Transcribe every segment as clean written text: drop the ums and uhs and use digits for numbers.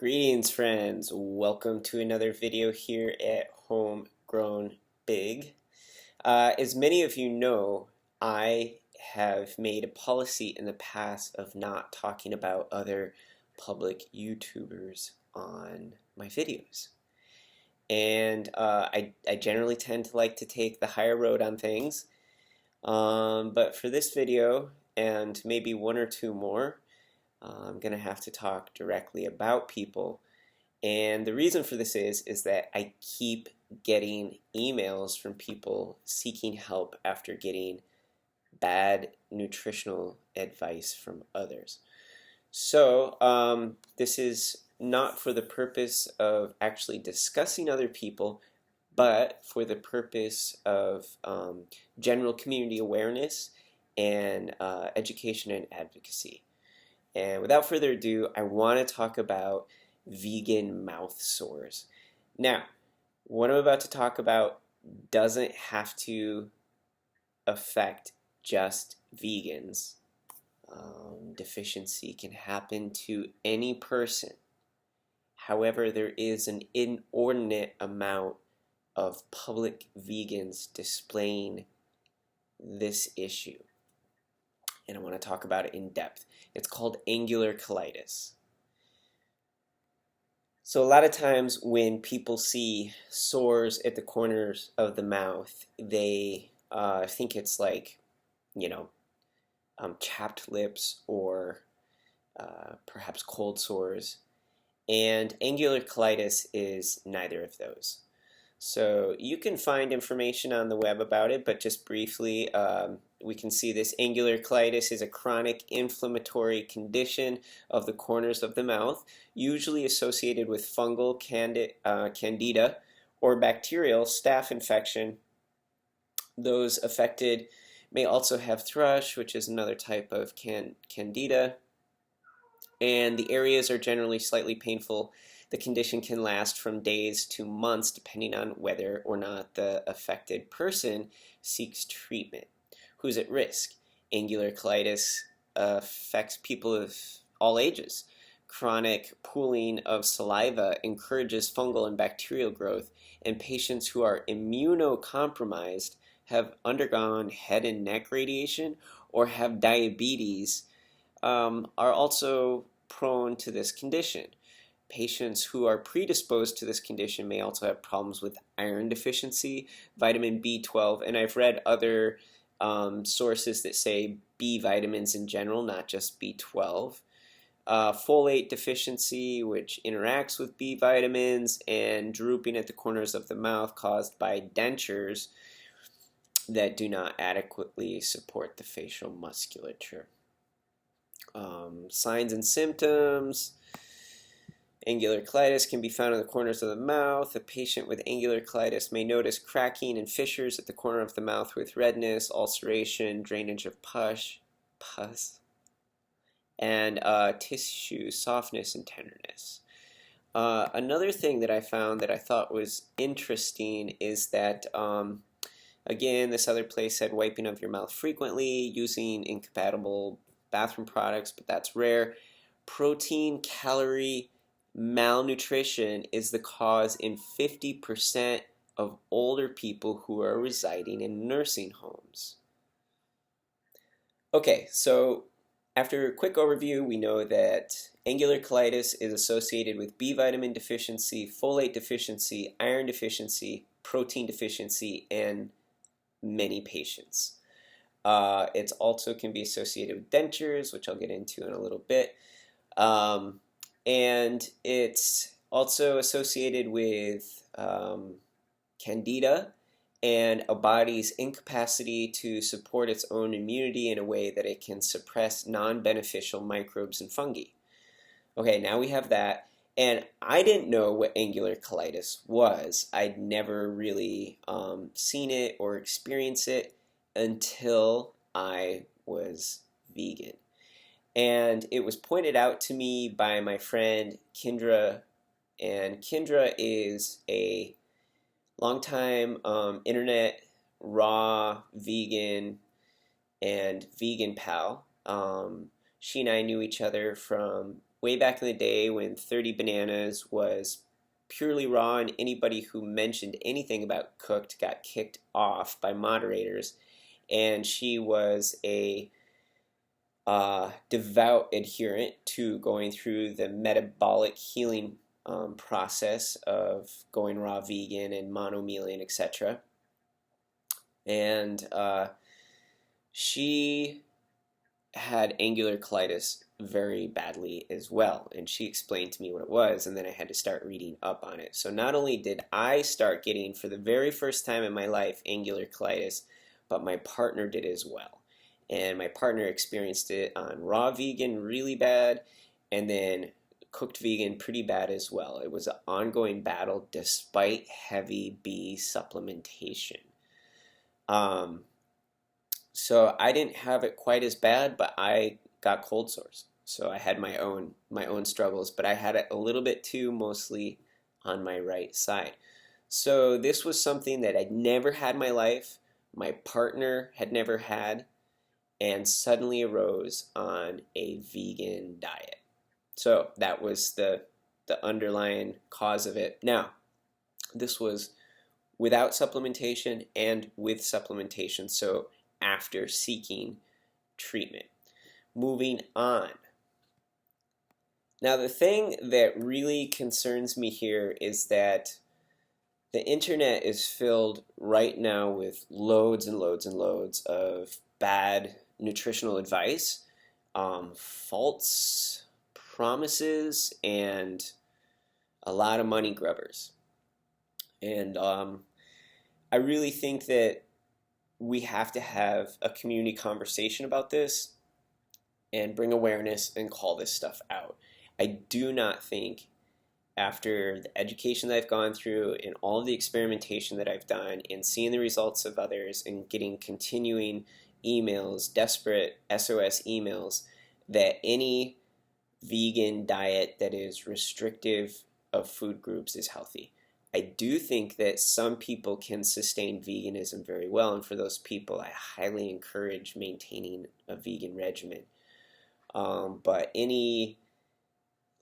Greetings, friends. Welcome to another video here at Homegrown Big. As many of you know, I have made a policy in the past of not talking about other public YouTubers on my videos. And I generally tend to like to take the higher road on things. But for this video, and maybe one or two more, I'm going to have to talk directly about people. And the reason for this is that I keep getting emails from people seeking help after getting bad nutritional advice from others. So this is not for the purpose of actually discussing other people, but for the purpose of general community awareness and education and advocacy. And without further ado, I want to talk about vegan mouth sores. Now, what I'm about to talk about doesn't have to affect just vegans. Deficiency can happen to any person. However, there is an inordinate amount of public vegans displaying this issue. And I want to talk about it in depth. It's called angular colitis. So a lot of times when people see sores at the corners of the mouth, they think it's like, chapped lips or perhaps cold sores. And angular colitis is neither of those. So you can find information on the web about it, but just briefly, we can see this angular colitis is a chronic inflammatory condition of the corners of the mouth, usually associated with fungal candida or bacterial staph infection. Those affected may also have thrush, which is another type of candida, and the areas are generally slightly painful. The condition can last from days to months depending on whether or not the affected person seeks treatment. Who's at risk? Angular colitis affects people of all ages. Chronic pooling of saliva encourages fungal and bacterial growth, and patients who are immunocompromised, have undergone head and neck radiation, or have diabetes are also prone to this condition. Patients who are predisposed to this condition may also have problems with iron deficiency, vitamin B12, and I've read other sources that say B vitamins in general, not just B12. Folate deficiency, which interacts with B vitamins, and drooping at the corners of the mouth caused by dentures that do not adequately support the facial musculature. Signs and symptoms. Angular colitis can be found in the corners of the mouth. A patient with angular colitis may notice cracking and fissures at the corner of the mouth with redness, ulceration, drainage of pus, and tissue softness and tenderness. Another thing that I found that I thought was interesting is that, again, this other place said wiping of your mouth frequently, using incompatible bathroom products, but that's rare. Protein, calorie, malnutrition is the cause in 50% of older people who are residing in nursing homes. Okay, so after a quick overview, we know that angular colitis is associated with B vitamin deficiency, folate deficiency, iron deficiency, protein deficiency, and many patients. It also can be associated with dentures, which I'll get into in a little bit. And it's also associated with candida and a body's incapacity to support its own immunity in a way that it can suppress non-beneficial microbes and fungi. Okay, now we have that. And I didn't know what angular colitis was. I'd never really seen it or experienced it until I was vegan. And it was pointed out to me by my friend Kendra, and Kendra is a longtime internet raw vegan and vegan pal. She and I knew each other from way back in the day when 30 bananas was purely raw, and anybody who mentioned anything about cooked got kicked off by moderators. And she was a devout adherent to going through the metabolic healing process of going raw vegan and mono-mealing, etc. And she had angular colitis very badly as well, and she explained to me what it was, and then I had to start reading up on it. So not only did I start getting, for the very first time in my life, angular colitis, but my partner did as well. And my partner experienced it on raw vegan really bad, and then cooked vegan pretty bad as well. It was an ongoing battle despite heavy B supplementation. So I didn't have it quite as bad, but I got cold sores. So I had my own struggles, but I had it a little bit too, mostly on my right side. So this was something that I'd never had in my life, my partner had never had, and suddenly arose on a vegan diet. So that was the underlying cause of it. Now, this was without supplementation and with supplementation, so after seeking treatment. Moving on. Now, the thing that really concerns me here is that the internet is filled right now with loads and loads and loads of bad nutritional advice, false promises, and a lot of money grubbers. And I really think that we have to have a community conversation about this and bring awareness and call this stuff out. I do not think, after the education that I've gone through and all of the experimentation that I've done and seeing the results of others and getting continuing emails, desperate SOS emails, that any vegan diet that is restrictive of food groups is healthy. I do think that some people can sustain veganism very well, and for those people, I highly encourage maintaining a vegan regimen. But any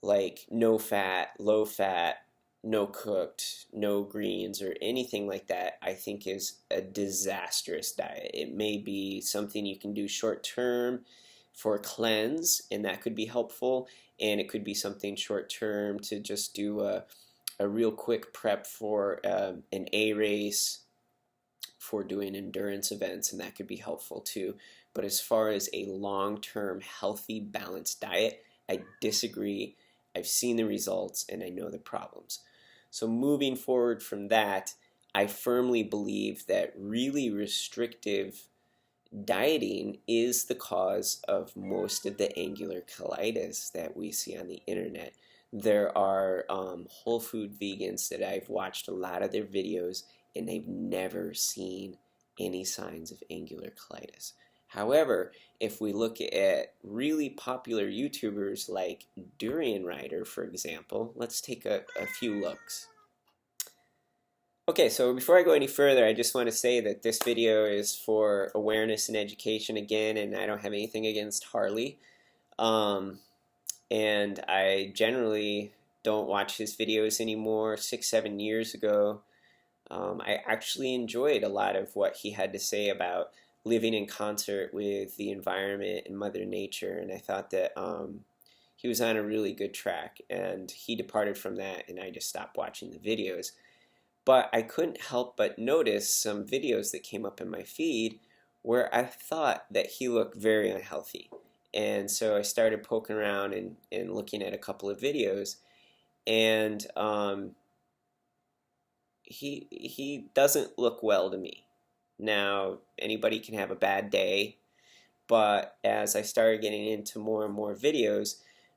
like no fat, low fat, no cooked, no greens, or anything like that, I think is a disastrous diet. It may be something you can do short term for a cleanse, and that could be helpful, and it could be something short term to just do a real quick prep for an A race, for doing endurance events, and that could be helpful too. But as far as a long-term healthy balanced diet, I disagree. I've seen the results and I know the problems. So moving forward from that, I firmly believe that really restrictive dieting is the cause of most of the angular colitis that we see on the internet. There are whole food vegans that I've watched a lot of their videos, and they've never seen any signs of angular colitis. However, if we look at really popular YouTubers like Durian Rider, for example, let's take a few looks. Okay, so before I go any further, I just want to say that this video is for awareness and education again, and I don't have anything against Harley. And I generally don't watch his videos anymore. 6-7 years ago, I actually enjoyed a lot of what he had to say about living in concert with the environment and Mother Nature, and I thought that he was on a really good track, and he departed from that, and I just stopped watching the videos. But I couldn't help but notice some videos that came up in my feed where I thought that he looked very unhealthy. And so I started poking around and looking at a couple of videos, and he doesn't look well to me. Now, anybody can have a bad day, but as I started getting into more and more videos,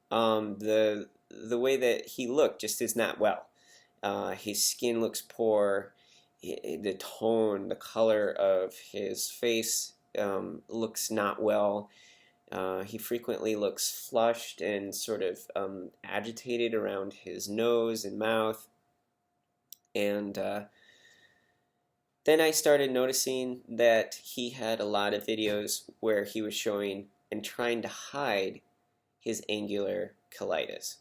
the way that he looked just is not well. His skin looks poor. The tone, the color of his face looks not well. He frequently looks flushed and sort of agitated around his nose and mouth. And then I started noticing that he had a lot of videos where he was showing and trying to hide his angular colitis.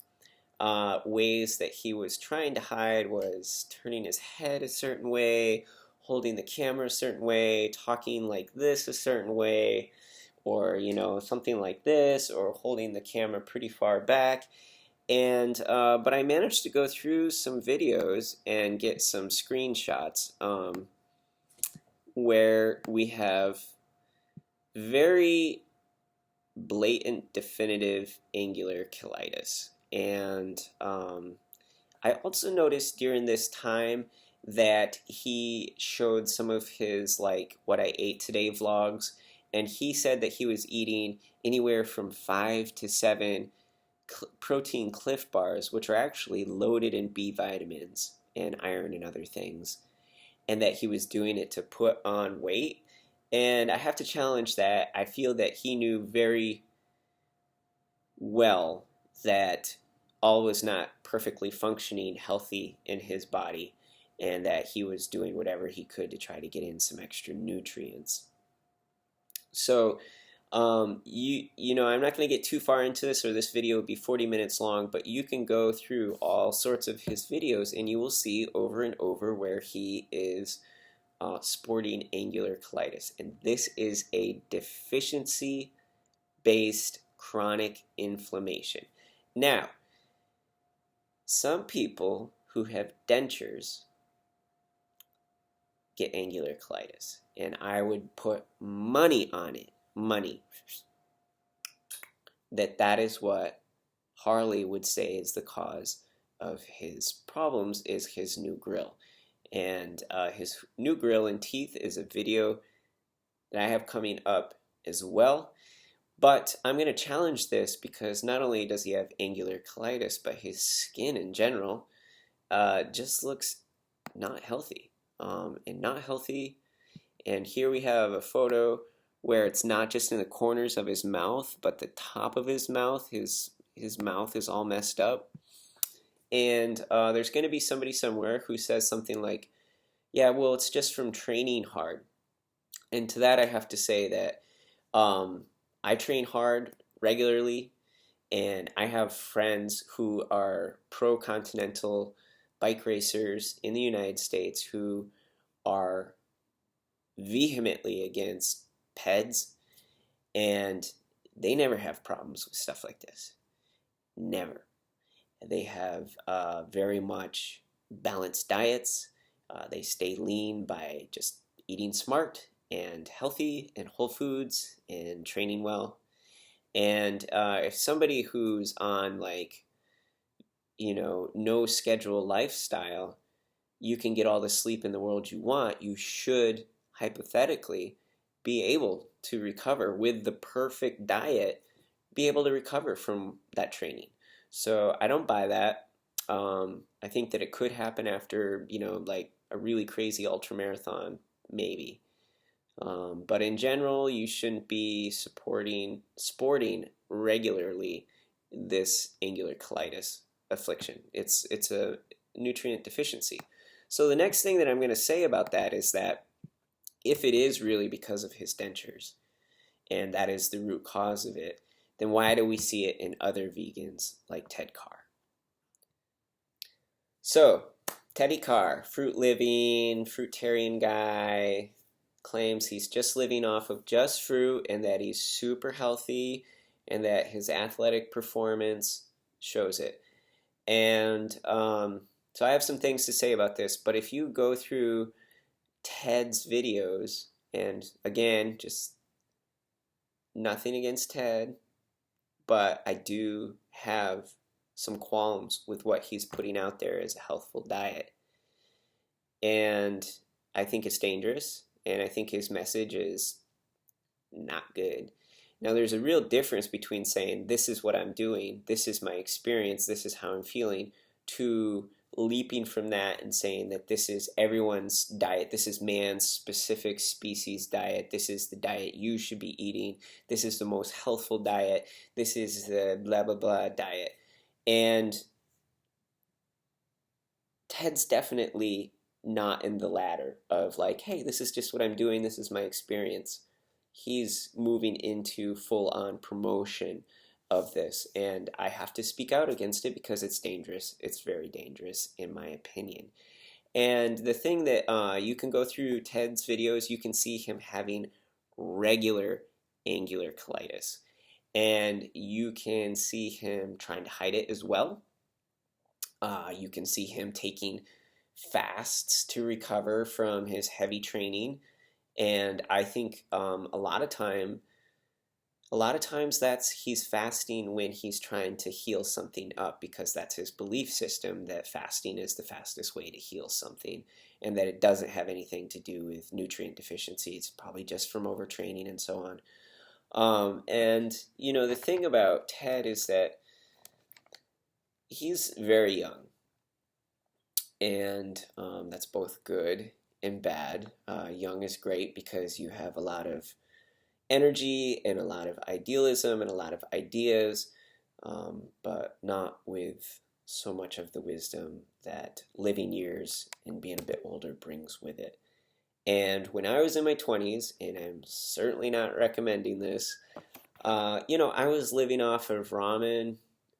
Ways that he was trying to hide was turning his head a certain way, holding the camera a certain way, talking like this a certain way, or something like this, or holding the camera pretty far back. And but I managed to go through some videos and get some screenshots where we have very blatant, definitive angular colitis. And I also noticed during this time that he showed some of his what I ate today vlogs, and he said that he was eating anywhere from 5 to 7 protein Cliff bars, which are actually loaded in B vitamins and iron and other things, and that he was doing it to put on weight. And I have to challenge that. I feel that he knew very well that all was not perfectly functioning healthy in his body, and that he was doing whatever he could to try to get in some extra nutrients. So I'm not going to get too far into this, or this video would be 40 minutes long, but you can go through all sorts of his videos and you will see over and over where he is sporting angular colitis. And this is a deficiency-based chronic inflammation. Now, some people who have dentures get angular colitis, and I would put money on it, that is what Harley would say is the cause of his problems, is his new grill. And his new grill and teeth is a video that I have coming up as well. But I'm going to challenge this because not only does he have angular colitis, but his skin in general just looks not healthy. And here we have a photo where it's not just in the corners of his mouth, but the top of his mouth. His mouth is all messed up. And there's going to be somebody somewhere who says something like, yeah, well, it's just from training hard. And to that I have to say that I train hard regularly, and I have friends who are pro-continental bike racers in the United States who are vehemently against PEDs, and they never have problems with stuff like this. Never. They have very much balanced diets. They stay lean by just eating smart and healthy and whole foods and training well. And if somebody who's on no schedule lifestyle, you can get all the sleep in the world you want, you should hypothetically be able to recover with the perfect diet, be able to recover from that training. So I don't buy that. I think that it could happen after, a really crazy ultramarathon, maybe. But in general, you shouldn't be sporting regularly this angular colitis affliction. It's a nutrient deficiency. So the next thing that I'm going to say about that is that if it is really because of his dentures, and that is the root cause of it, then why do we see it in other vegans like Ted Carr? So, Teddy Carr, fruit living, fruitarian guy, claims he's just living off of just fruit and that he's super healthy and that his athletic performance shows it. And so I have some things to say about this, but if you go through Ted's videos, and again, just nothing against Ted, but I do have some qualms with what he's putting out there as a healthful diet. And I think it's dangerous, and I think his message is not good. Now, there's a real difference between saying, this is what I'm doing, this is my experience, this is how I'm feeling, to leaping from that and saying that this is everyone's diet, this is man's specific species diet, this is the diet you should be eating, this is the most healthful diet, this is the blah blah blah diet. And Ted's definitely not in the latter of hey, this is just what I'm doing, this is my experience. He's moving into full-on promotion of this, and I have to speak out against it because it's dangerous. It's very dangerous, in my opinion. And the thing that you can go through Ted's videos, you can see him having regular angular colitis. And you can see him trying to hide it as well. You can see him taking fasts to recover from his heavy training. And I think a lot of times he's fasting when he's trying to heal something up, because that's his belief system, that fasting is the fastest way to heal something, and that it doesn't have anything to do with nutrient deficiency. It's probably just from overtraining and so on. And the thing about Ted is that he's very young, and that's both good and bad. Young is great because you have a lot of energy and a lot of idealism and a lot of ideas, but not with so much of the wisdom that living years and being a bit older brings with it. And when I was in my 20s, and I'm certainly not recommending this, I was living off of ramen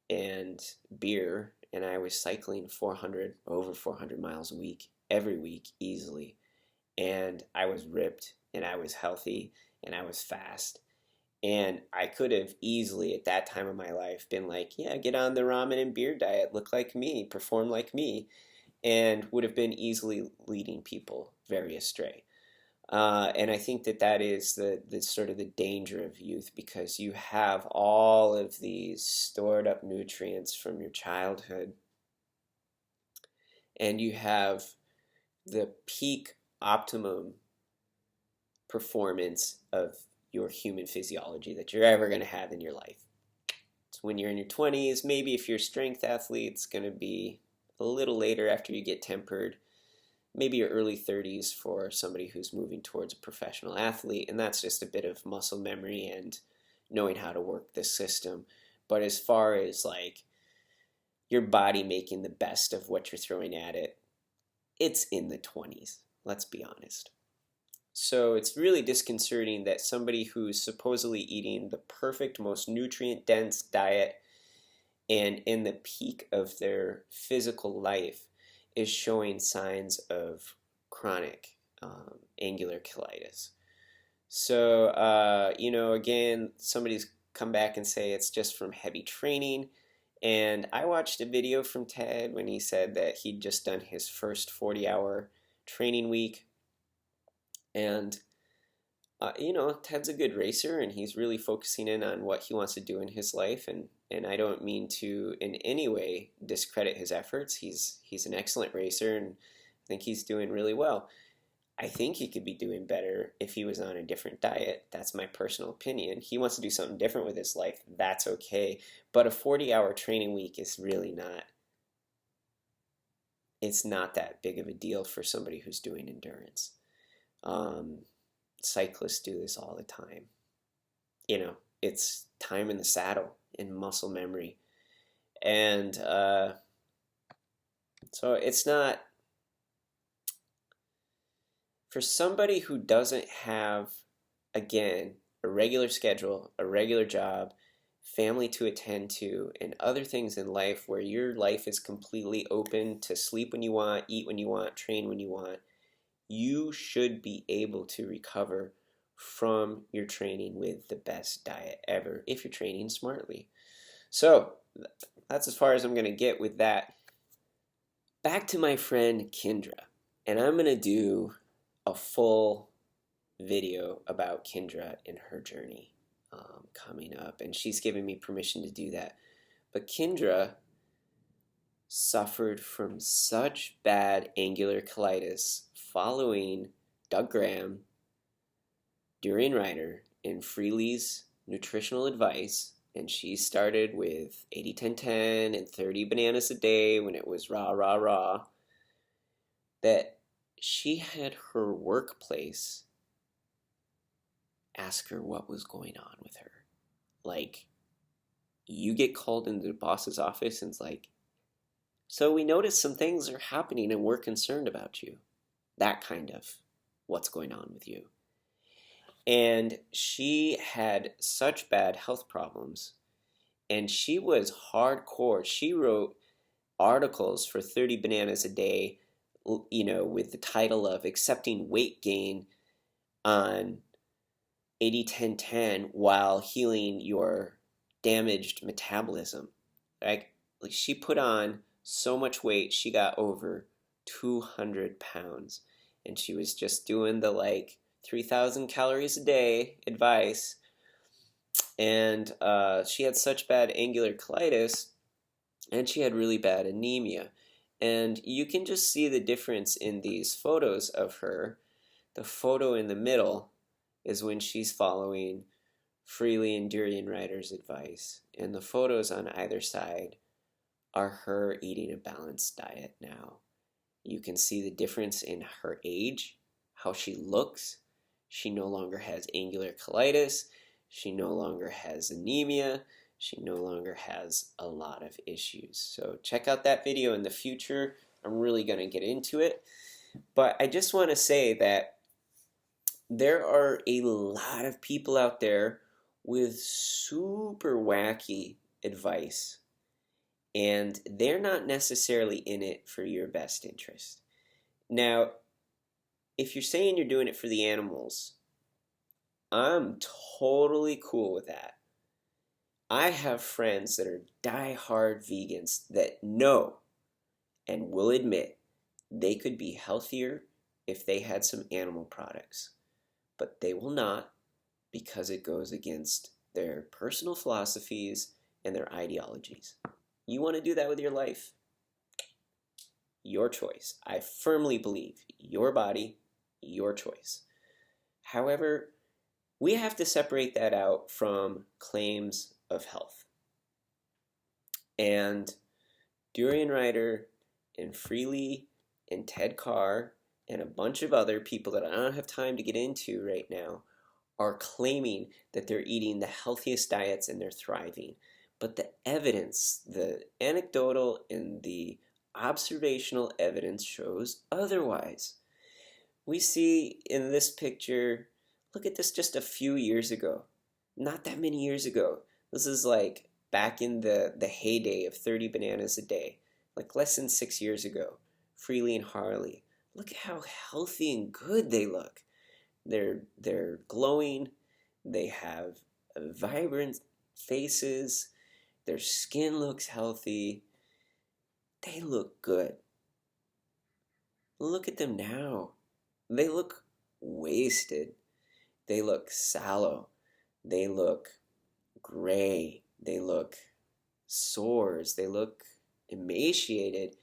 and beer, and I was cycling over 400 miles a week, every week, easily. And I was ripped, and I was healthy, and I was fast. And I could have easily, at that time of my life, been like, yeah, get on the ramen and beer diet, look like me, perform like me, and would have been easily leading people very astray. And I think that is the sort of the danger of youth, because you have all of these stored up nutrients from your childhood, and you have the peak optimum performance of your human physiology that you're ever going to have in your life. So when you're in your 20s, maybe if you're a strength athlete, it's going to be a little later after you get tempered. Maybe your early 30s for somebody who's moving towards a professional athlete, and that's just a bit of muscle memory and knowing how to work the system. But as far as like your body making the best of what you're throwing at it, it's in the 20s, let's be honest. So it's really disconcerting that somebody who's supposedly eating the perfect, most nutrient-dense diet and in the peak of their physical life is showing signs of chronic angular colitis. So, again, somebody's come back and say it's just from heavy training. And I watched a video from Ted when he said that he'd just done his first 40-hour training week. And, Ted's a good racer, and he's really focusing in on what he wants to do in his life. And I don't mean to in any way discredit his efforts. He's an excellent racer, and I think he's doing really well. I think he could be doing better if he was on a different diet. That's my personal opinion. He wants to do something different with his life. That's okay. But a 40-hour training week is really it's not that big of a deal for somebody who's doing endurance. Cyclists do this all the time. It's time in the saddle and muscle memory. And so it's not, for somebody who doesn't have, again, a regular schedule, a regular job, family to attend to, and other things in life where your life is completely open to sleep when you want, eat when you want, train when you want, you should be able to recover from your training with the best diet ever if you're training smartly. So that's as far as I'm going to get with that. Back to my friend Kendra, and I'm going to do a full video about Kendra and her journey coming up, and she's given me permission to do that. But Kendra suffered from such bad angular colitis following Doug Graham, Durian Rider, and Freely's nutritional advice, and she started with 80-10-10 and 30 bananas a day when it was rah, that she had her workplace ask her what was going on with her. Like, you get called into the boss's office and it's like, so we noticed some things are happening and we're concerned about you. That kind of what's going on with you. And she had such bad health problems, and she was hardcore. She wrote articles for 30 Bananas a Day, with the title of Accepting Weight Gain on 80-10-10 while healing your damaged metabolism. Like she put on so much weight, she got over 200 pounds. And she was just doing the 3,000 calories a day advice. And she had such bad angular colitis, and she had really bad anemia. And you can just see the difference in these photos of her. The photo in the middle is when she's following Freely and Durian Rider's advice. And the photos on either side are her eating a balanced diet now. You can see the difference in her age, how she looks. She no longer has angular colitis. She no longer has anemia. She no longer has a lot of issues. So check out that video in the future. I'm really going to get into it. But I just want to say that there are a lot of people out there with super wacky advice, and they're not necessarily in it for your best interest. Now, if you're saying you're doing it for the animals, I'm totally cool with that. I have friends that are die-hard vegans that know and will admit they could be healthier if they had some animal products, but they will not because it goes against their personal philosophies and their ideologies. You want to do that with your life? Your choice. I firmly believe your body, your choice. However, we have to separate that out from claims of health. And Durian Rider and Freely and Ted Carr and a bunch of other people that I don't have time to get into right now are claiming that they're eating the healthiest diets and they're thriving. But the evidence, the anecdotal and the observational evidence shows otherwise. We see in this picture, look at this just a few years ago. Not that many years ago. This is back in the heyday of 30 Bananas a Day. Less than 6 years ago. Freely and Harley. Look at how healthy and good they look. They're glowing. They have vibrant faces. Their skin looks healthy. They look good. Look at them now. They look wasted. They look sallow. They look gray. They look sores. They look emaciated.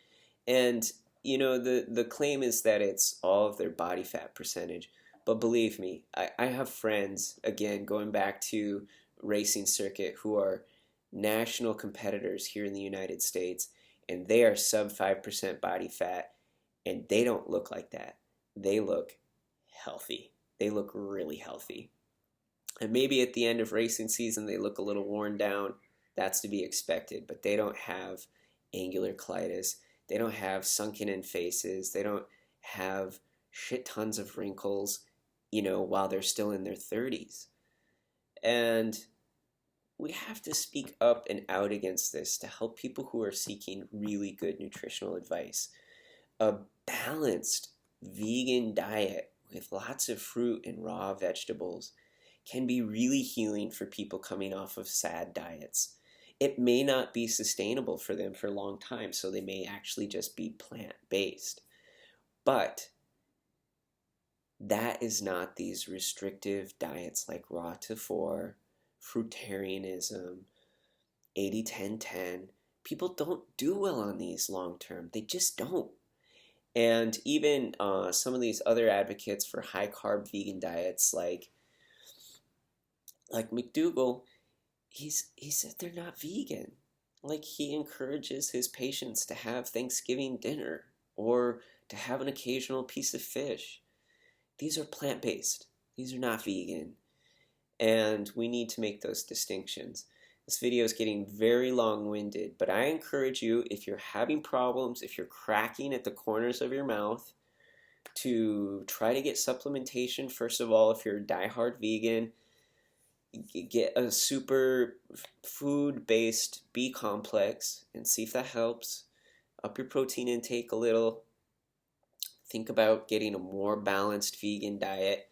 And, the claim is that it's all of their body fat percentage. But believe me, I have friends, again, going back to racing circuit, who are national competitors here in the United States, and they are sub 5% body fat, and they don't look like that. They look healthy. They look really healthy. And maybe at the end of racing season, they look a little worn down. That's to be expected, but they don't have angular colitis. They don't have sunken in faces. They don't have shit tons of wrinkles, while they're still in their 30s. And we have to speak up and out against this to help people who are seeking really good nutritional advice. A balanced vegan diet with lots of fruit and raw vegetables can be really healing for people coming off of SAD diets. It may not be sustainable for them for a long time, so they may actually just be plant-based. But that is not these restrictive diets like raw to 4, fruitarianism, 80-10-10. People don't do well on these long term. They just don't. And even some of these other advocates for high carb vegan diets like McDougall, he said they're not vegan. He encourages his patients to have Thanksgiving dinner or to have an occasional piece of fish. These are plant-based. These are not vegan. And we need to make those distinctions. This video is getting very long-winded, but I encourage you, if you're having problems, if you're cracking at the corners of your mouth, to try to get supplementation. First of all, if you're a diehard vegan, get a super food-based B complex and see if that helps. Up your protein intake a little. Think about getting a more balanced vegan diet.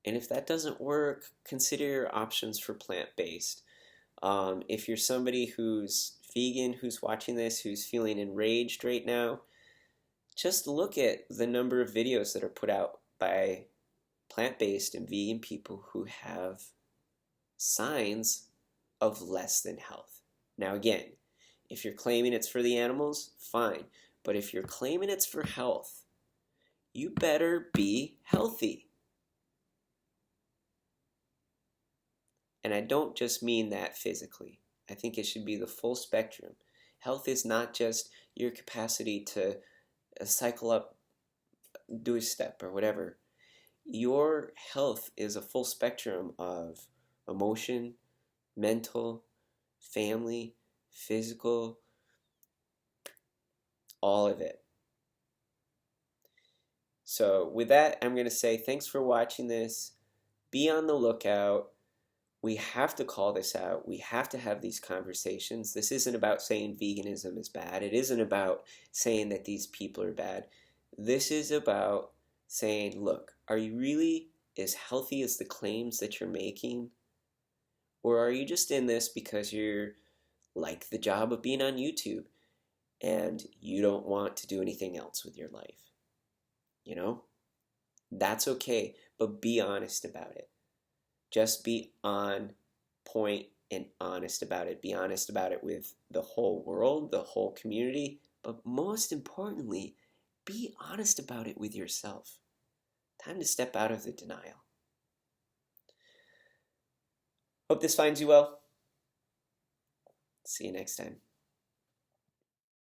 And if that doesn't work, consider your options for plant-based. If you're somebody who's vegan, who's watching this, who's feeling enraged right now, just look at the number of videos that are put out by plant-based and vegan people who have signs of less than health. Now again, if you're claiming it's for the animals, fine. But if you're claiming it's for health, you better be healthy. And I don't just mean that physically. I think it should be the full spectrum. Health is not just your capacity to cycle up, do a step or whatever. Your health is a full spectrum of emotion, mental, family, physical, all of it. So with that, I'm going to say thanks for watching this. Be on the lookout. We have to call this out. We have to have these conversations. This isn't about saying veganism is bad. It isn't about saying that these people are bad. This is about saying, look, are you really as healthy as the claims that you're making? Or are you just in this because you're like the job of being on YouTube and you don't want to do anything else with your life? You know? That's okay, but be honest about it. Just be on point and honest about it. Be honest about it with the whole world, the whole community, but most importantly, be honest about it with yourself. Time to step out of the denial. Hope this finds you well. See you next time.